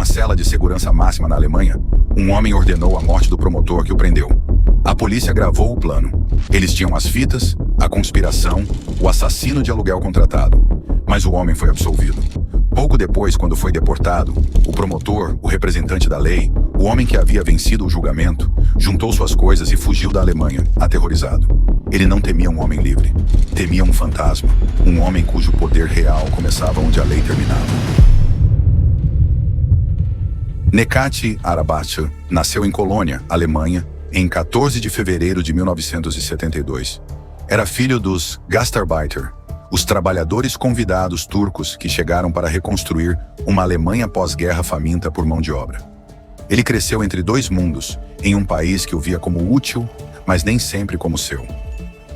cela de segurança máxima na Alemanha, um homem ordenou a morte do promotor que o prendeu. A polícia gravou o plano. Eles tinham as fitas, a conspiração, o assassino de aluguel contratado. Mas o homem foi absolvido. Pouco depois, quando foi deportado, o promotor, o representante da lei, o homem que havia vencido o julgamento, juntou suas coisas e fugiu da Alemanha, aterrorizado. Ele não temia um homem livre. Temia um fantasma, um homem cujo poder real começava onde a lei terminava. Nekati Arabacha nasceu em Colônia, Alemanha, em 14 de fevereiro de 1972. Era filho dos Gastarbeiter, os trabalhadores convidados turcos que chegaram para reconstruir uma Alemanha pós-guerra faminta por mão de obra. Ele cresceu entre dois mundos, em um país que o via como útil, mas nem sempre como seu.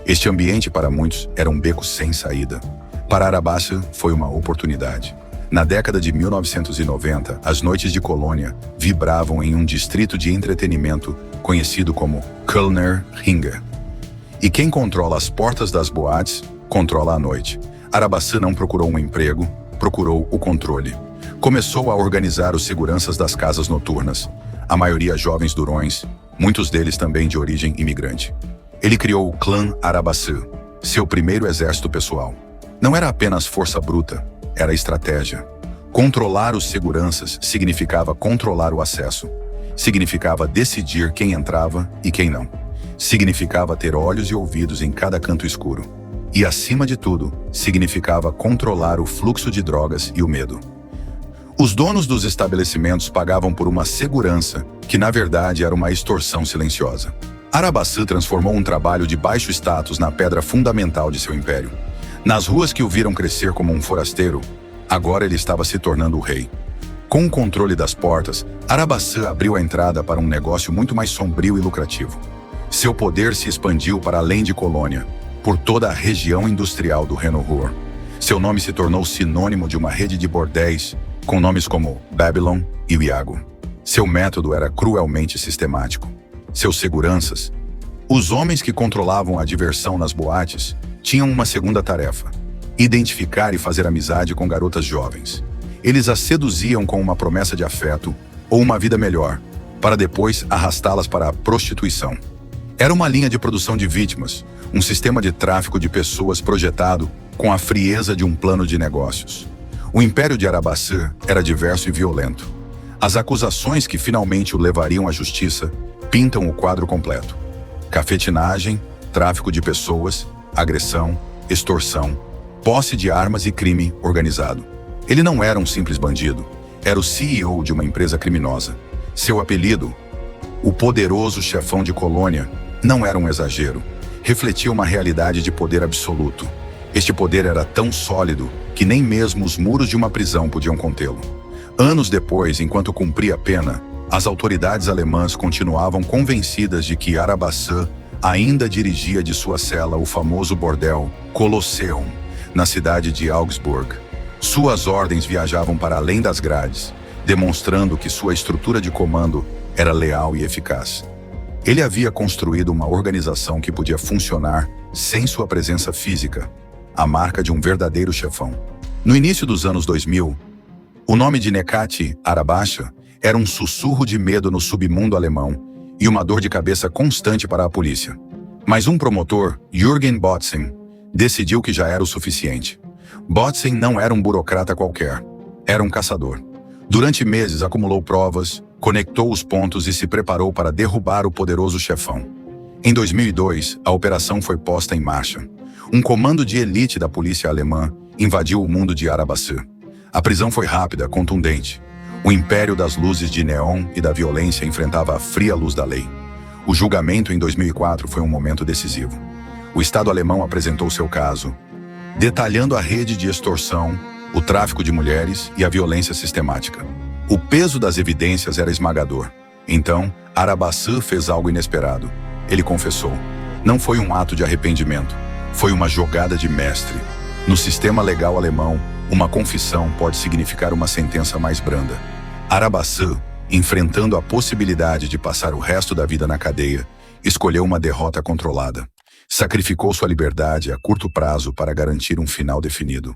Este ambiente, para muitos, era um beco sem saída. Para Arabacha, foi uma oportunidade. Na década de 1990, as noites de Colônia vibravam em um distrito de entretenimento conhecido como Kölner Ringe. E quem controla as portas das boates, controla a noite. Arabacha não procurou um emprego, procurou o controle. Começou a organizar os seguranças das casas noturnas, a maioria jovens durões, muitos deles também de origem imigrante. Ele criou o Clã Arabacha, seu primeiro exército pessoal. Não era apenas força bruta, era estratégia. Controlar os seguranças significava controlar o acesso. Significava decidir quem entrava e quem não. Significava ter olhos e ouvidos em cada canto escuro. E, acima de tudo, significava controlar o fluxo de drogas e o medo. Os donos dos estabelecimentos pagavam por uma segurança que, na verdade, era uma extorsão silenciosa. Arabacha transformou um trabalho de baixo status na pedra fundamental de seu império. Nas ruas que o viram crescer como um forasteiro, agora ele estava se tornando o rei. Com o controle das portas, Arabacha abriu a entrada para um negócio muito mais sombrio e lucrativo. Seu poder se expandiu para além de Colônia, por toda a região industrial do Reino-Ruhr. Seu nome se tornou sinônimo de uma rede de bordéis, com nomes como Babylon e Iago. Seu método era cruelmente sistemático. Seus seguranças, os homens que controlavam a diversão nas boates, tinham uma segunda tarefa: identificar e fazer amizade com garotas jovens. Eles as seduziam com uma promessa de afeto ou uma vida melhor, para depois arrastá-las para a prostituição. Era uma linha de produção de vítimas, um sistema de tráfico de pessoas projetado com a frieza de um plano de negócios. O império de Arabacha era diverso e violento. As acusações que finalmente o levariam à justiça pintam o quadro completo: cafetinagem, tráfico de pessoas, agressão, extorsão, posse de armas e crime organizado. Ele não era um simples bandido, era o CEO de uma empresa criminosa. Seu apelido, o poderoso chefão de Colônia, não era um exagero, refletia uma realidade de poder absoluto. Este poder era tão sólido que nem mesmo os muros de uma prisão podiam contê-lo. Anos depois, enquanto cumpria a pena, as autoridades alemãs continuavam convencidas de que Arabacha ainda dirigia de sua cela o famoso bordel Colosseum, na cidade de Augsburg. Suas ordens viajavam para além das grades, demonstrando que sua estrutura de comando era leal e eficaz. Ele havia construído uma organização que podia funcionar sem sua presença física, a marca de um verdadeiro chefão. No início dos anos 2000, o nome de Nekati Arabacha era um sussurro de medo no submundo alemão e uma dor de cabeça constante para a polícia. Mas um promotor, Jürgen Botzing, decidiu que já era o suficiente. Botzing não era um burocrata qualquer, era um caçador. Durante meses acumulou provas, conectou os pontos e se preparou para derrubar o poderoso chefão. Em 2002, a operação foi posta em marcha. Um comando de elite da polícia alemã invadiu o mundo de Arabacha. A prisão foi rápida, contundente. O império das luzes de neon e da violência enfrentava a fria luz da lei. O julgamento em 2004 foi um momento decisivo. O Estado alemão apresentou seu caso, detalhando a rede de extorsão, o tráfico de mulheres e a violência sistemática. O peso das evidências era esmagador. Então, Arabacha fez algo inesperado. Ele confessou. Não foi um ato de arrependimento, foi uma jogada de mestre. No sistema legal alemão, uma confissão pode significar uma sentença mais branda. Arabacha, enfrentando a possibilidade de passar o resto da vida na cadeia, escolheu uma derrota controlada. Sacrificou sua liberdade a curto prazo para garantir um final definido.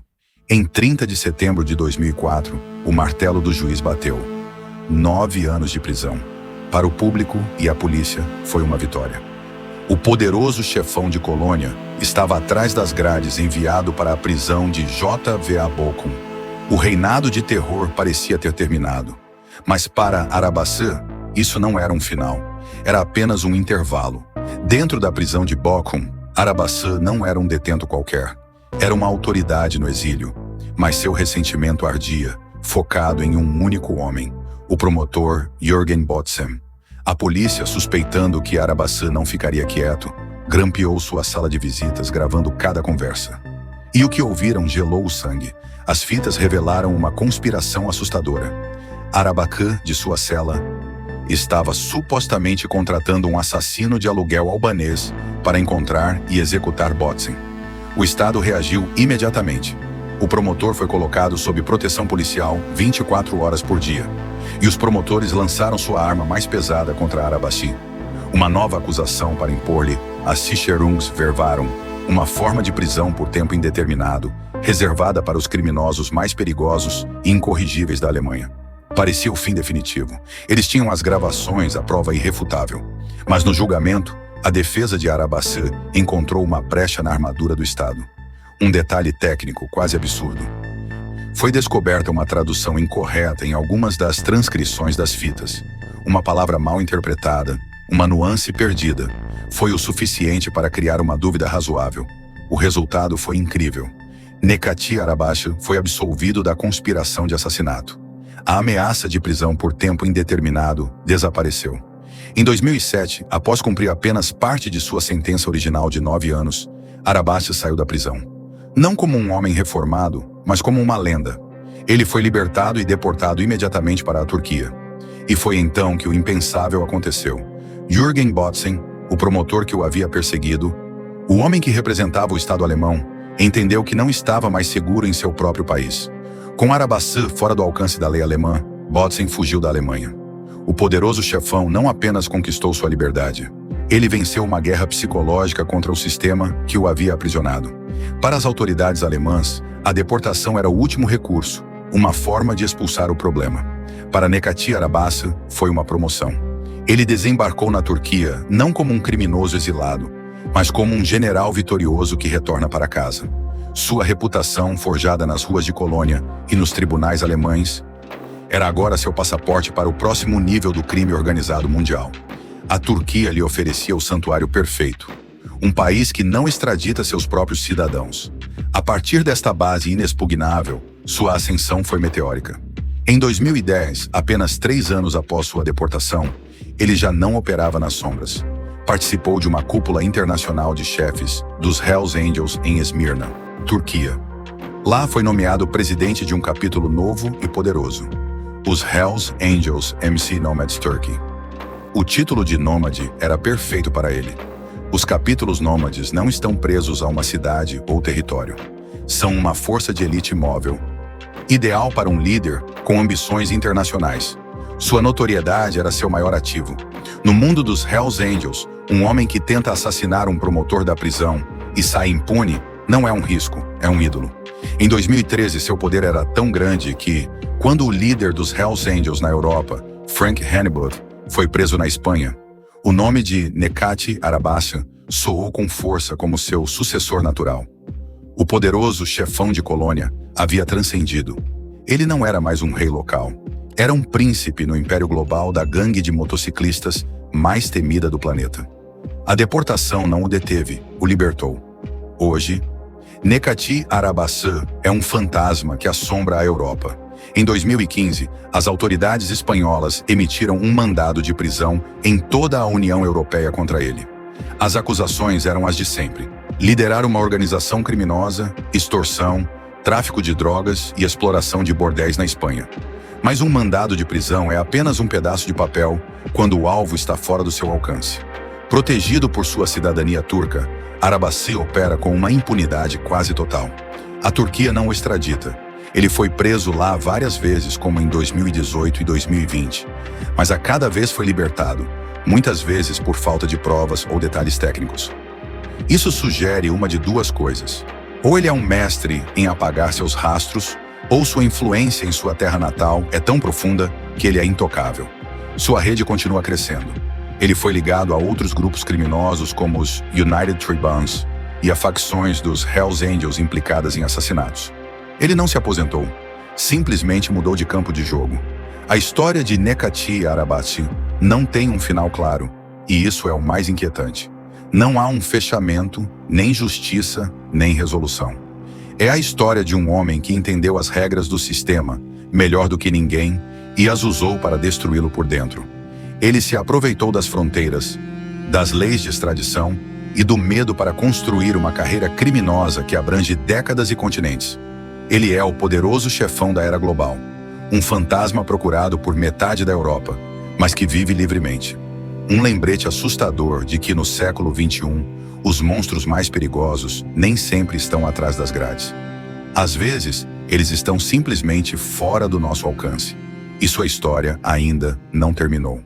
Em 30 de setembro de 2004, o martelo do juiz bateu. 9 anos de prisão. Para o público e a polícia, foi uma vitória. O poderoso chefão de Colônia estava atrás das grades, enviado para a prisão de JVA Bochum. O reinado de terror parecia ter terminado. Mas para Arabaçã, isso não era um final. Era apenas um intervalo. Dentro da prisão de Bochum, Arabaçã não era um detento qualquer. Era uma autoridade no exílio. Mas seu ressentimento ardia, focado em um único homem, o promotor Jürgen Botzen. A polícia, suspeitando que Arabaçã não ficaria quieto, grampeou sua sala de visitas, gravando cada conversa. E o que ouviram gelou o sangue. As fitas revelaram uma conspiração assustadora. Arabaçã, de sua cela, estava supostamente contratando um assassino de aluguel albanês para encontrar e executar Botzen. O Estado reagiu imediatamente. O promotor foi colocado sob proteção policial 24 horas por dia. E os promotores lançaram sua arma mais pesada contra Arabaçã. Uma nova acusação para impor-lhe a Sicherungsverwahrung, uma forma de prisão por tempo indeterminado, reservada para os criminosos mais perigosos e incorrigíveis da Alemanha. Parecia o fim definitivo. Eles tinham as gravações, a prova irrefutável. Mas no julgamento, a defesa de Arabaçã encontrou uma brecha na armadura do Estado. Um detalhe técnico quase absurdo. Foi descoberta uma tradução incorreta em algumas das transcrições das fitas. Uma palavra mal interpretada, uma nuance perdida, foi o suficiente para criar uma dúvida razoável. O resultado foi incrível. Nekati Arabaçã foi absolvido da conspiração de assassinato. A ameaça de prisão por tempo indeterminado desapareceu. Em 2007, após cumprir apenas parte de sua sentença original de 9 anos, Arabaçã saiu da prisão. Não como um homem reformado, mas como uma lenda. Ele foi libertado e deportado imediatamente para a Turquia. E foi então que o impensável aconteceu. Jürgen Botzen, o promotor que o havia perseguido, o homem que representava o Estado alemão, entendeu que não estava mais seguro em seu próprio país. Com Arabaçã fora do alcance da lei alemã, Botzen fugiu da Alemanha. O poderoso chefão não apenas conquistou sua liberdade, ele venceu uma guerra psicológica contra o sistema que o havia aprisionado. Para as autoridades alemãs, a deportação era o último recurso, uma forma de expulsar o problema. Para Nekati Arabaçã, foi uma promoção. Ele desembarcou na Turquia não como um criminoso exilado, mas como um general vitorioso que retorna para casa. Sua reputação, forjada nas ruas de Colônia e nos tribunais alemães, era agora seu passaporte para o próximo nível do crime organizado mundial. A Turquia lhe oferecia o santuário perfeito. Um país que não extradita seus próprios cidadãos. A partir desta base inexpugnável, sua ascensão foi meteórica. Em 2010, apenas 3 anos após sua deportação, ele já não operava nas sombras. Participou de uma cúpula internacional de chefes dos Hells Angels em Esmirna, Turquia. Lá foi nomeado presidente de um capítulo novo e poderoso, os Hells Angels MC Nomads Turkey. O título de nômade era perfeito para ele. Os capítulos nômades não estão presos a uma cidade ou território. São uma força de elite móvel, ideal para um líder com ambições internacionais. Sua notoriedade era seu maior ativo. No mundo dos Hells Angels, um homem que tenta assassinar um promotor da prisão e sai impune não é um risco, é um ídolo. Em 2013, seu poder era tão grande que, quando o líder dos Hells Angels na Europa, Frank Hannibal, foi preso na Espanha, o nome de Nekati Arabaçã soou com força como seu sucessor natural. O poderoso chefão de Colônia havia transcendido. Ele não era mais um rei local. Era um príncipe no império global da gangue de motociclistas mais temida do planeta. A deportação não o deteve, o libertou. Hoje, Nekati Arabaçã é um fantasma que assombra a Europa. Em 2015, as autoridades espanholas emitiram um mandado de prisão em toda a União Europeia contra ele. As acusações eram as de sempre: liderar uma organização criminosa, extorsão, tráfico de drogas e exploração de bordéis na Espanha. Mas um mandado de prisão é apenas um pedaço de papel quando o alvo está fora do seu alcance. Protegido por sua cidadania turca, Arabaçã opera com uma impunidade quase total. A Turquia não o extradita. Ele foi preso lá várias vezes, como em 2018 e 2020, mas a cada vez foi libertado, muitas vezes por falta de provas ou detalhes técnicos. Isso sugere uma de duas coisas. Ou ele é um mestre em apagar seus rastros, ou sua influência em sua terra natal é tão profunda que ele é intocável. Sua rede continua crescendo. Ele foi ligado a outros grupos criminosos como os United Tribunes e a facções dos Hells Angels implicadas em assassinatos. Ele não se aposentou, simplesmente mudou de campo de jogo. A história de Nekati Arabati não tem um final claro, e isso é o mais inquietante. Não há um fechamento, nem justiça, nem resolução. É a história de um homem que entendeu as regras do sistema melhor do que ninguém e as usou para destruí-lo por dentro. Ele se aproveitou das fronteiras, das leis de extradição e do medo para construir uma carreira criminosa que abrange décadas e continentes. Ele é o poderoso chefão da era global, um fantasma procurado por metade da Europa, mas que vive livremente. Um lembrete assustador de que no século XXI, os monstros mais perigosos nem sempre estão atrás das grades. Às vezes, eles estão simplesmente fora do nosso alcance. E sua história ainda não terminou.